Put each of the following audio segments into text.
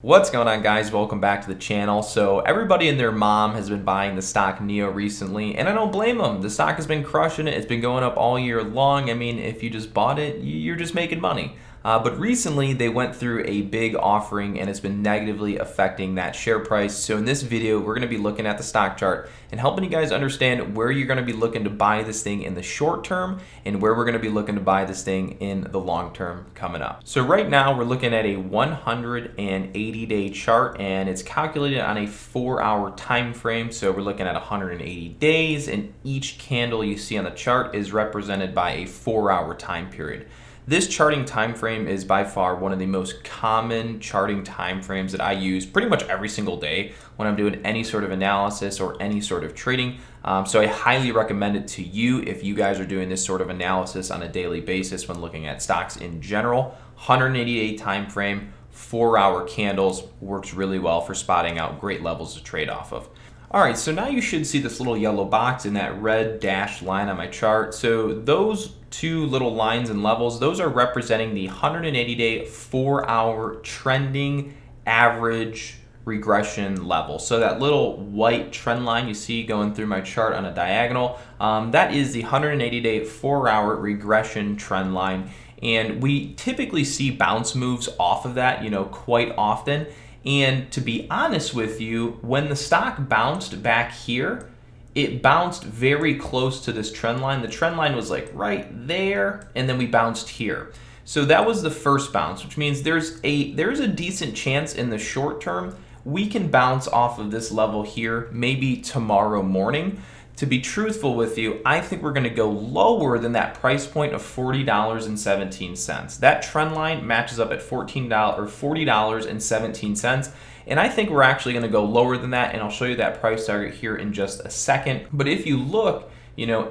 What's going on, guys? Welcome back to the channel. So everybody and their mom has been buying the stock NIO recently, and I don't blame them. The stock has been crushing it. It's been going up all year long. I mean, if you just bought it, you're just making money. But recently they went through a big offering and it's been negatively affecting that share price. So in this video, we're going to be looking at the stock chart and helping you guys understand where you're going to be looking to buy this thing in the short term and where we're going to be looking to buy this thing in the long term coming up. So right now we're looking at a 180-day chart, and it's calculated on a 4-hour time frame. So we're looking at 180 days, and each candle you see on the chart is represented by a 4-hour time period. This charting time frame is by far one of the most common charting time frames that I use pretty much every single day when I'm doing any sort of analysis or any sort of trading. So I highly recommend it to you if you guys are doing this sort of analysis on a daily basis when looking at stocks in general. 180-day time frame, 4-hour candles works really well for spotting out great levels to trade off of. All right, so now you should see this little yellow box in that red dashed line on my chart. So those two little lines and levels, those are representing the 180-day 4-hour trending average regression level. So that little white trend line you see going through my chart on a diagonal, that is the 180-day 4-hour regression trend line. And we typically see bounce moves off of that, quite often. And to be honest with you, when the stock bounced back here, it bounced very close to this trend line. The trend line was like right there, and then we bounced here. So that was the first bounce, which means there's a decent chance in the short term we can bounce off of this level here maybe tomorrow morning. To be truthful with you, I think we're going to go lower than that price point of $40.17. That trend line matches up at $40.17. And I think we're actually going to go lower than that, and I'll show you that price target here in just a second. But if you look,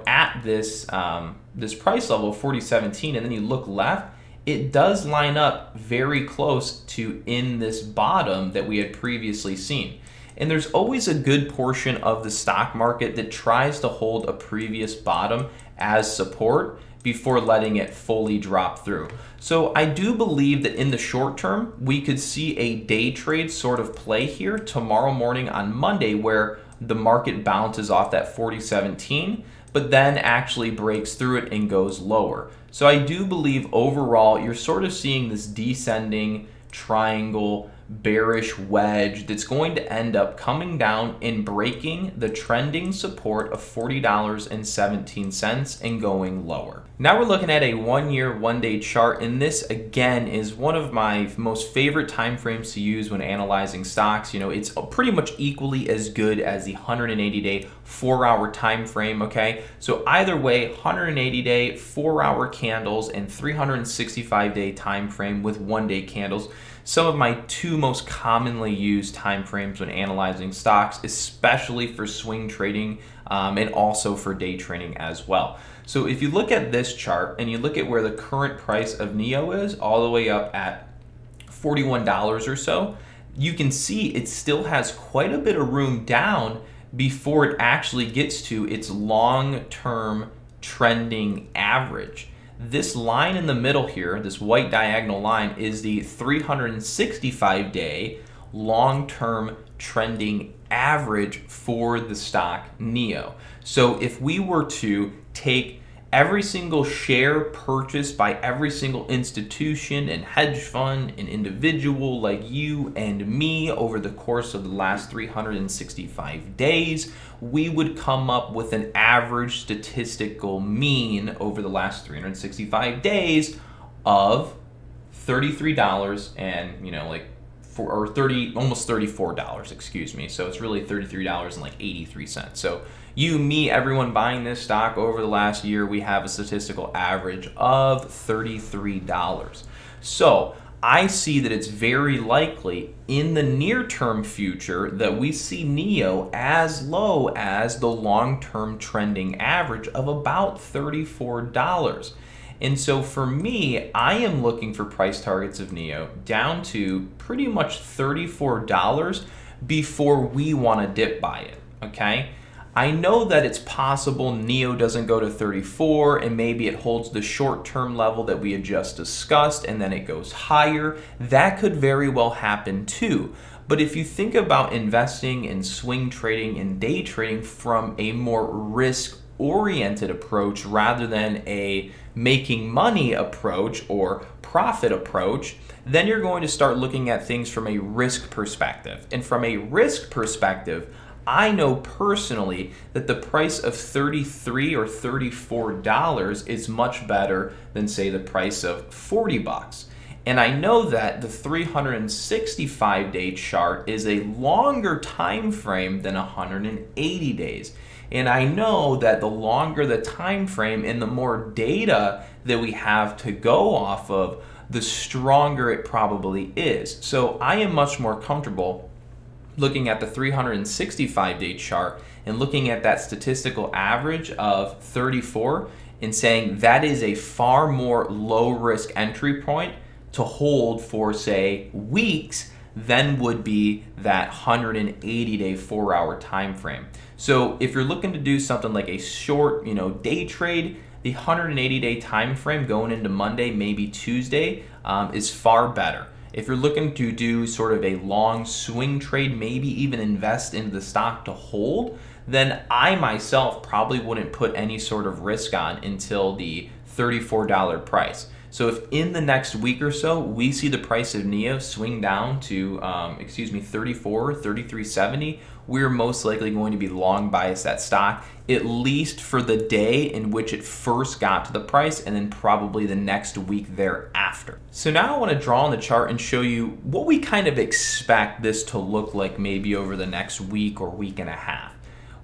at this this price level of $40.17, and then you look left, it does line up very close to in this bottom that we had previously seen. And there's always a good portion of the stock market that tries to hold a previous bottom as support before letting it fully drop through. So I do believe that in the short term, we could see a day trade sort of play here tomorrow morning on Monday, where the market bounces off that 40.17, but then actually breaks through it and goes lower. So I do believe overall, you're sort of seeing this descending triangle bearish wedge that's going to end up coming down and breaking the trending support of $40.17 and going lower. Now we're looking at a 1-year, 1-day chart, and this again is one of my most favorite time frames to use when analyzing stocks. It's pretty much equally as good as the 180-day 4-hour time frame, okay? So either way, 180-day 4-hour candles and 365-day time frame with 1-day candles. Some of my two most commonly used time frames when analyzing stocks, especially for swing trading and also for day trading as well. So if you look at this chart and you look at where the current price of NIO is, all the way up at $41 or so, you can see it still has quite a bit of room down before it actually gets to its long-term trending average. This line in the middle here, this white diagonal line, is the 365-day long-term trending average for the stock NIO. So if we were to take every single share purchased by every single institution and hedge fund and individual like you and me over the course of the last 365 days, we would come up with an average statistical mean over the last 365 days of $33 and almost $34, excuse me. So it's really $33.83. So you, me, everyone buying this stock over the last year, we have a statistical average of $33. So I see that it's very likely in the near-term future that we see NIO as low as the long-term trending average of about $34. And so for me, I am looking for price targets of NIO down to pretty much $34 before we want to dip buy it, okay? I know that it's possible NIO doesn't go to 34 and maybe it holds the short-term level that we had just discussed and then it goes higher. That could very well happen too. But if you think about investing in swing trading and day trading from a more risk-oriented approach rather than a making money approach or profit approach, then you're going to start looking at things from a risk perspective. And from a risk perspective, I know personally that the price of $33 or $34 is much better than, say, the price of $40. And I know that the 365-day chart is a longer time frame than 180 days. And I know that the longer the time frame and the more data that we have to go off of, the stronger it probably is. So I am much more comfortable looking at the 365-day chart and looking at that statistical average of 34 and saying that is a far more low-risk entry point to hold for, say, weeks than would be that 180-day 4-hour time frame. So if you're looking to do something like a short, day trade, the 180-day time frame going into Monday, maybe Tuesday, is far better. If you're looking to do sort of a long swing trade, maybe even invest into the stock to hold, then I myself probably wouldn't put any sort of risk on until the $34 price. So if in the next week or so we see the price of NIO swing down to, 34, 33.70, we're most likely going to be long biased that stock, at least for the day in which it first got to the price and then probably the next week thereafter. So now I want to draw on the chart and show you what we kind of expect this to look like maybe over the next week or week and a half.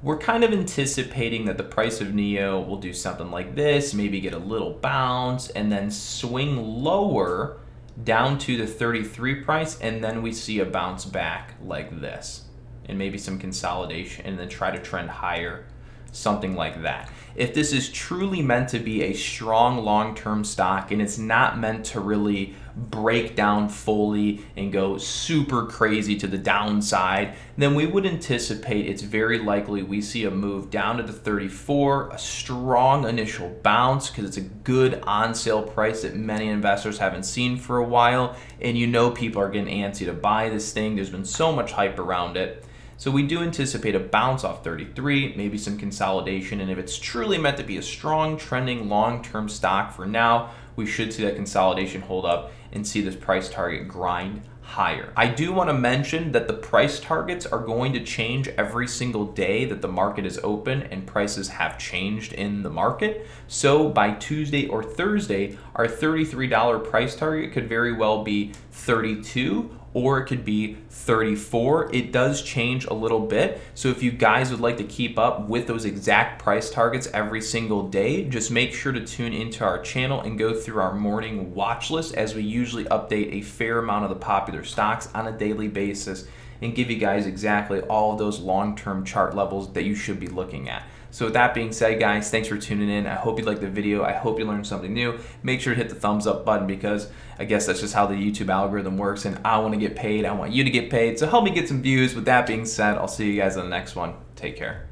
We're kind of anticipating that the price of NIO will do something like this, maybe get a little bounce and then swing lower down to the 33 price, and then we see a bounce back like this and maybe some consolidation and then try to trend higher, something like that. If this is truly meant to be a strong long-term stock and it's not meant to really break down fully and go super crazy to the downside, then we would anticipate it's very likely we see a move down to the 34, a strong initial bounce because it's a good on sale price that many investors haven't seen for a while, and people are getting antsy to buy this thing. There's been so much hype around it. So we do anticipate a bounce off 33, maybe some consolidation, and if it's truly meant to be a strong trending long-term stock for now, we should see that consolidation hold up and see this price target grind higher. I do want to mention that the price targets are going to change every single day that the market is open and prices have changed in the market. So by Tuesday or Thursday, our $33 price target could very well be 32 or it could be 34. It does change a little bit. So if you guys would like to keep up with those exact price targets every single day, just make sure to tune into our channel and go through our morning watch list, as we usually update a fair amount of the popular stocks on a daily basis and give you guys exactly all of those long-term chart levels that you should be looking at. So with that being said, guys, thanks for tuning in. I hope you liked the video. I hope you learned something new. Make sure to hit the thumbs up button, because I guess that's just how the YouTube algorithm works, and I want to get paid. I want you to get paid. So help me get some views. With that being said, I'll see you guys on the next one. Take care.